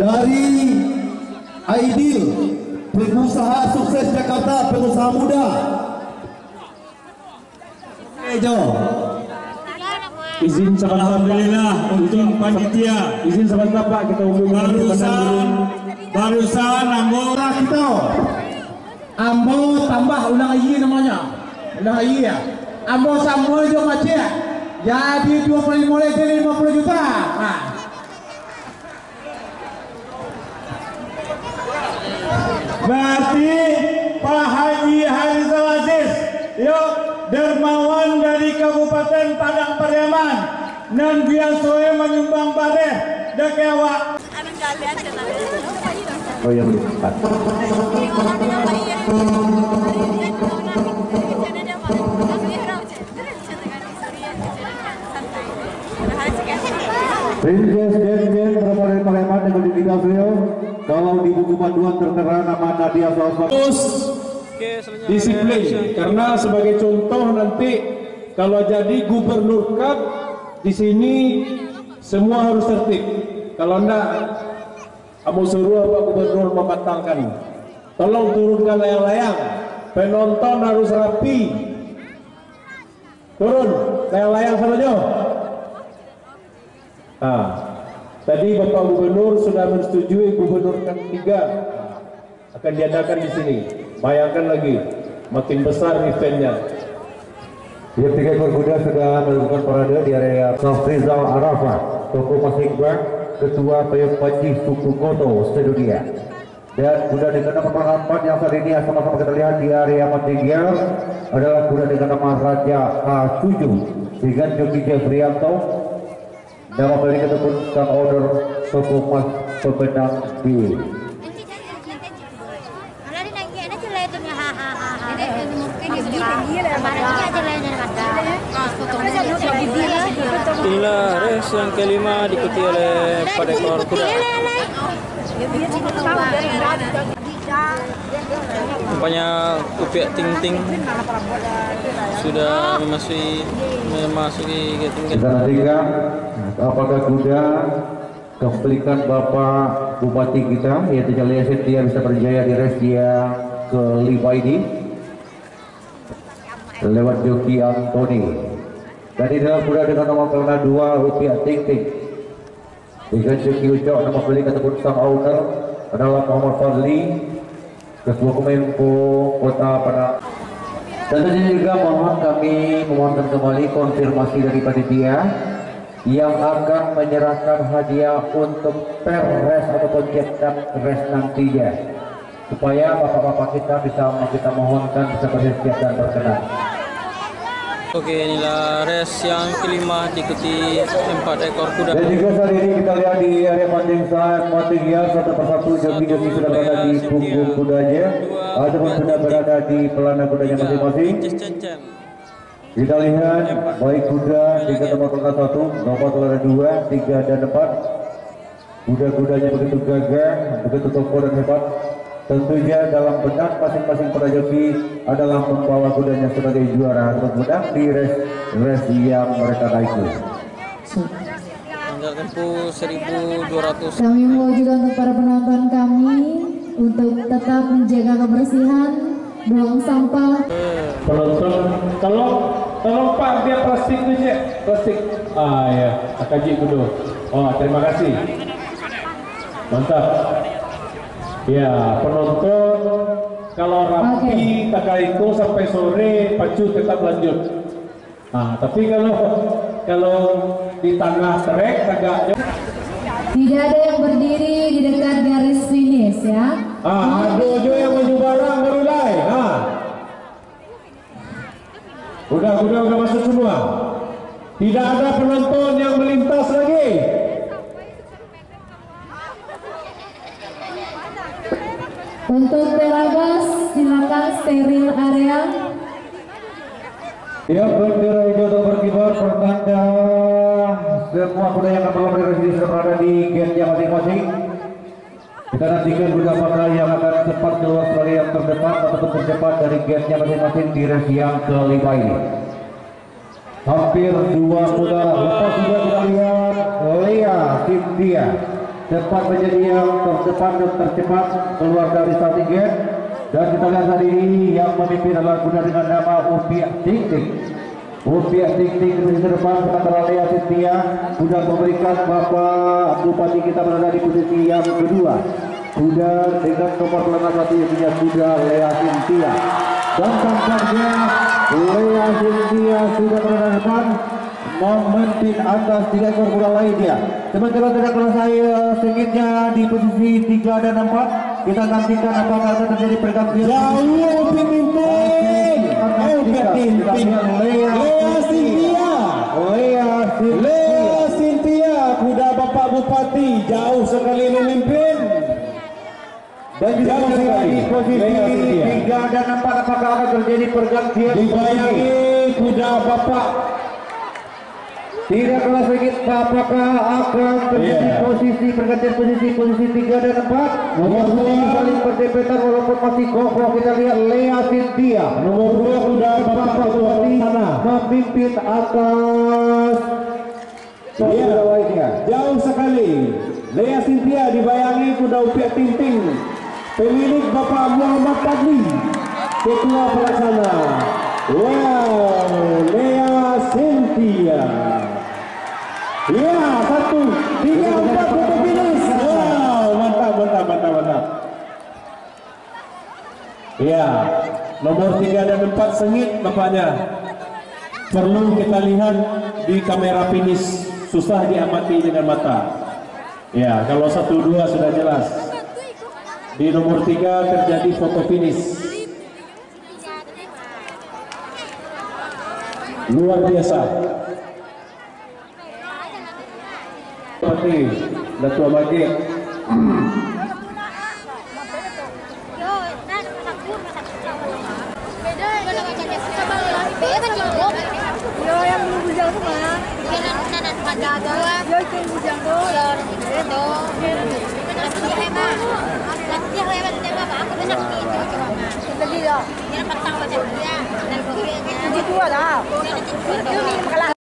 dari Aidil, pengusaha sukses Jakarta, pengusaha muda. Jo. Izin sebentar, alhamdulillah untuk panitia. Izin sebentar Pak, kita umumkan barusan Ambo Kita Ambo tambah ulang lagi namanya. Ulang lagi ya. Ambo sambung jo macet. Jadi 25 jadi 50 juta. Nah. Berarti Pak Haji Harizal Aziz, yuk dermawan dari Kabupaten Padang Pariaman, nan biasoe menyumbang padeh dekewa. Oh ya belum. Princess Den berasal dari Palembang dengan digital beliau. Kalau di buku panduan tertera nama Nadia Sosok. Terus disiplin, karena sebagai contoh nanti kalau jadi gubernur cup di sini semua harus tertib. Kalau enggak, kamu suruh Pak Gubernur membatalkan. Tolong turunkan layang-layang. Penonton harus rapi. Turun layang-layang saja. Nah, tadi Bapak Gubernur sudah menyetujui Gubernur ketiga akan diadakan di sini. Bayangkan lagi, makin besar eventnya. Yang 3 ekor kuda sudah melakukan parade di area Safrizal Arafah, Toko Masing Bank, Ketua Payung Panji Suku Koto sedunia. Dan kuda dengan nomor 4 yang saat ini sama-sama kita lihat di area Matinggiar adalah kuda dengan nama Raja A7 dengan Joki Jeffrianto. Nama pemilik ataupun sang owner Toko Mas Pemenang B. Inilah race yang kelima diikuti oleh pada ekor kuda. Rupanya Upiak Ting Ting sudah memasuki gating. Kita nantikan apakah kuda kepelikan Bapak Bupati kita yaitu Jalil Setia bisa berjaya di race yang kelima ini lewat Joki Antoni. Dan di dalam kuda dengan nomor pelana 2 Upiak Ting Ting dengan Joki Ucok, nama pemilik ataupun sang owner adalah Muhammad Fadli, Ketua Kemenko Kota Padang. Tentunya juga kami memohonkan kembali konfirmasi dari panitia yang akan menyerahkan hadiah untuk perres ataupun cetak res nantinya, supaya bapak-bapak kita mohonkan bisa bersiap dan berkenan. Oke, inilah race yang kelima diikuti 4 ekor kuda. Dan juga saat ini kita lihat di area pancing saat Matinggiar satu persatu joki-joki sudah berada di punggung kudanya ataupun sudah berada di pelana kudanya masing-masing. Kita lihat baik kuda dengan nomor pelana 1, nomor pelana 2, 3 dan 4. Kuda-kudanya begitu gagah, begitu kokoh dan hebat. Tentunya dalam benak masing-masing para joki adalah membawa kudanya sebagai juara untuk menang di race yang mereka naiki. Jarak tempuh 1.200. Kami mau juga untuk para penonton kami untuk tetap menjaga kebersihan, buang sampah. Penonton, tolong Pak, dia plastik tuh cek, plastik. Ah ya, Akaji kudu. Oh, terima kasih. Mantap. Ya, penonton kalau rapi takaiku sampai sore pacu tetap lanjut. Nah, tapi kalau di tengah trek agak Tidak ada yang berdiri di dekat garis finish ya. aduh jo yang maju barang mulai. Udah masuk semua. Tidak ada penonton yang melintas lagi. Untuk Terabas silakan steril area. Ya, bendera hijau telah berkibar pertanda semua kuda yang akan berlomba di sudah berada di gate-nya masing-masing. Kita nantikan kuda apakah yang akan cepat keluar sebagai yang terdepan ataupun tercepat dari gate-nya masing-masing di race yang kelima ini. Hampir 2 kuda lepas sudah kita lihat Lea Cynthia cepat menjadi yang terdepan dan tercepat keluar dari starting gate. Dan kita lihat hari ini yang memimpin adalah kuda dengan nama Upiah Ting Ting. Upiah Ting Ting di depan sementara Lea Cynthia sudah memberikan Bapak Bupati kita berada di posisi yang kedua. Kuda dengan nomor pelana 1 yaitu kuda Lea Cynthia. Dan tampaknya Lea Cynthia sudah berada di depan memimpin atas 3 ekor kuda lainnya. Sementara tidak kalah saya sengitnya di posisi 3 dan 4. Kita nantikan apakah akan terjadi pergantian. Jauh pimpin. Lea Cynthia, kuda Bapak Bupati jauh sekali memimpin. Dan juga di posisi 3 dan 4 apakah akan terjadi pergantian. Dibayangi kuda Bapak. Tidak kalah sedikit apakah akan terjadi pergantian posisi 3 dan 4. Nomor 2 saling berdempetan walaupun masih kokoh. Kita lihat Lea Cynthia. Nomor 2 kuda Bapak Bupati memimpin atas lainnya. Jauh sekali. Lea Cynthia dibayangi kuda Upiah Ting Ting. Pemilik Bapak Muhammad Fadli, Ketua Pelaksana. Wow, Lea Cynthia. Ya, 1, 3, 4 foto finish. Wow, mantap. Ya, nomor 3 dan 4 sengit nampaknya. Perlu kita lihat di kamera finish, susah diamati dengan mata. Ya, kalau 1, 2 sudah jelas. Di nomor 3 terjadi foto finish. Luar biasa. Seperti Datua Majid. Yang belum bujang tuh mah. Yang bujang tuh. Jadi dua dah.